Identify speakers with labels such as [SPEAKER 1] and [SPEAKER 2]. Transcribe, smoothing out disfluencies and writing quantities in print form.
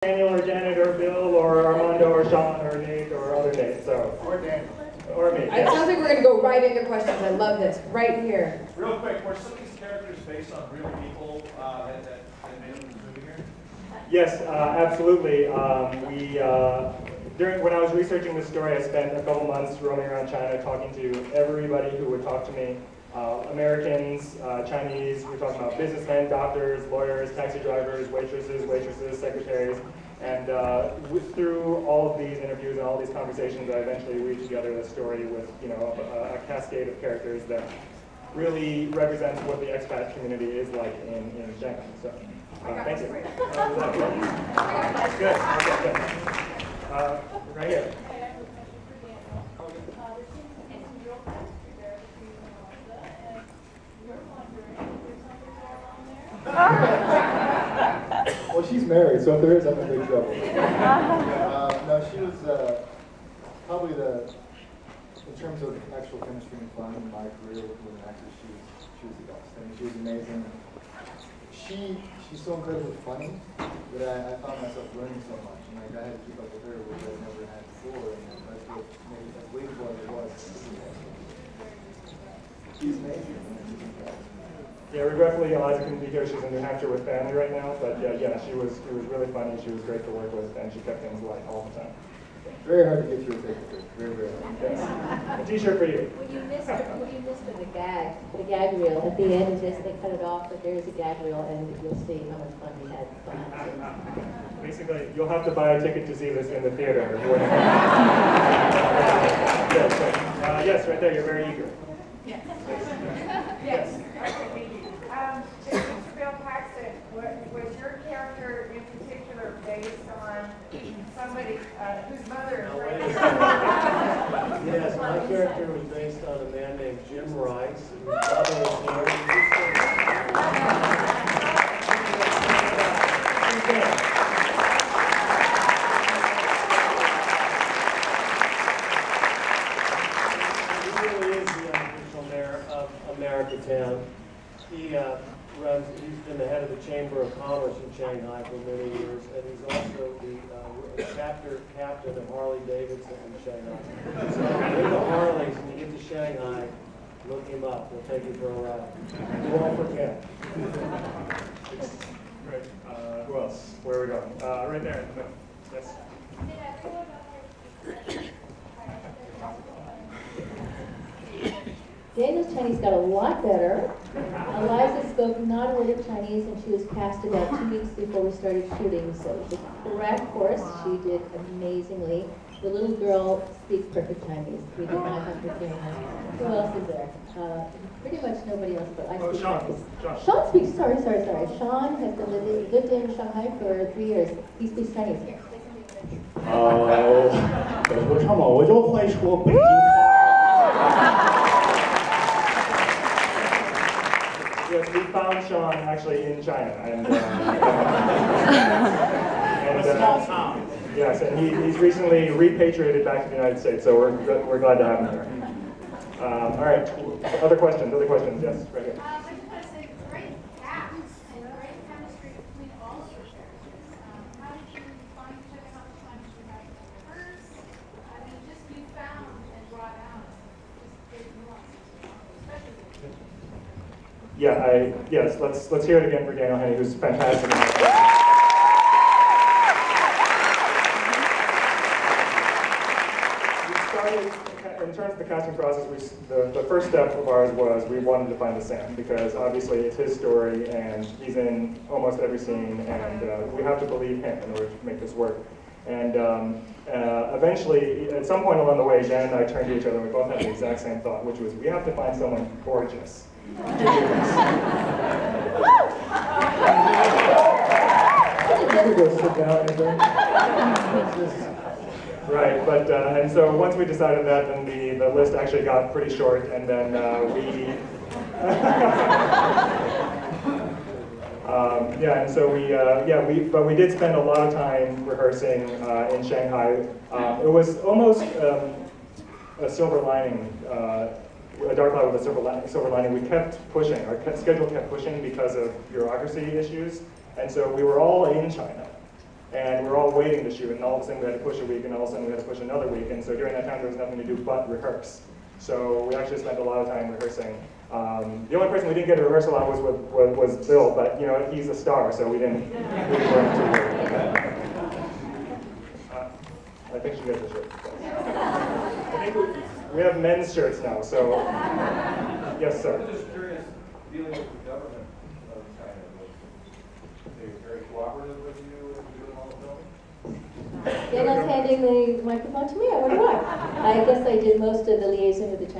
[SPEAKER 1] Daniel or Janet or Bill or Armando or Sean or Nate or other Nate. So
[SPEAKER 2] Or Dan.
[SPEAKER 1] Or me.
[SPEAKER 3] It sounds like we're going to go right into questions. I love this. Right here.
[SPEAKER 2] Real quick, were some of these characters based on real people that made them movie here?
[SPEAKER 1] Yes, absolutely. When I was researching this story, I spent a couple months roaming around China talking to everybody who would talk to me. Americans, Chinese, we're talking about businessmen, doctors, lawyers, taxi drivers, waitresses, secretaries. And through all of these interviews and all these conversations, I eventually weaved together the story with a cascade of characters that really represents what the expat community is like in Shanghai. So, thank you. Good. Okay, good. Right here.
[SPEAKER 4] Well, she's married, so if there is, I'm in big trouble. No, she was probably in terms of actual chemistry and fun in my career with an actress, she was the best. I mean, she was amazing. She's so incredibly funny that I found myself learning so much, and I had to keep up with her, which I never had before, and that's what made it as believable as it was. She's amazing.
[SPEAKER 1] Yeah, regretfully, Eliza couldn't be here. She's in New Hampshire with family right now. But yeah, she was really funny. She was great to work with, and she kept things light all the time.
[SPEAKER 4] Very hard to get through a picture. Very, very hard.
[SPEAKER 1] Yes. A T-shirt for you.
[SPEAKER 5] What you missed was the gag reel. At the end of this, they cut it off, but there is a gag reel, and you'll see how much fun we had.
[SPEAKER 1] Basically, you'll have to buy a ticket to see this in the theater. Yes, right there. You're very eager.
[SPEAKER 6] Yes.
[SPEAKER 1] Yes.
[SPEAKER 6] Mr. Bill Paxton, was your character in particular based on somebody whose mother is right?
[SPEAKER 7] Yes, my character was based on a man named Jim Rice, whose mother was here. He really is the unofficial mayor of Americatown. He's been the head of the Chamber of Commerce in Shanghai for many years, and he's also the chapter captain of Harley Davidson in Shanghai. So in the Harleys, when you get to Shanghai, look him up. We'll take you for a ride. You won't forget.
[SPEAKER 1] Great. Who else? Where are we going? Right there. Yes.
[SPEAKER 5] Daniel's Chinese got a lot better. Eliza spoke not a word of Chinese, and she was cast about 2 weeks before we started shooting, so the correct course, she did amazingly. The little girl speaks perfect Chinese. We did not have to train her. Who else is there? Pretty much nobody else, but I speak Chinese. Sean speaks, sorry. Sean has been lived in Shanghai for 3 years. He speaks Chinese.
[SPEAKER 8] 我唱嘛，我就会说北京话。
[SPEAKER 1] Yes, we found Sean actually in China, and
[SPEAKER 2] A small town.
[SPEAKER 1] Yes, and he's recently repatriated back to the United States, so we're glad to have him here. All right, other questions? Yes, right here.
[SPEAKER 9] I just want to say, great cast and great chemistry between all of your characters. How did you find each other? How much time did you have to rehearse? I mean, just you found and brought out just great nuances, especially with
[SPEAKER 1] Yes, let's hear it again for Daniel Hsia, who's fantastic. We started, in terms of the casting process, the first step of ours was we wanted to find the Sam, because obviously it's his story, and he's in almost every scene, and we have to believe him in order to make this work. And eventually, at some point along the way, Jan and I turned to each other, and we both had the exact same thought, which was we have to find someone gorgeous. Right, but and so once we decided that, then the list actually got pretty short, and then and so we did spend a lot of time rehearsing in Shanghai. It was almost a silver lining. A dark cloud with a silver lining. We kept pushing. Our schedule kept pushing because of bureaucracy issues, and so we were all in China. And we're all waiting to shoot, and all of a sudden we had to push a week, and all of a sudden we had to push another week, and so during that time there was nothing to do but rehearse. So we actually spent a lot of time rehearsing. The only person we didn't get to rehearse a lot was Bill, but you know, he's a star, so we didn't work too worried. I think she gets a shirt. I think we have men's shirts now, so yes, sir.
[SPEAKER 2] I'm just curious, dealing with the government of China, was they very cooperative with you in doing all the filming?
[SPEAKER 5] Daniel's handing the microphone to me, I wonder why. I guess I did most of the liaison with the Chinese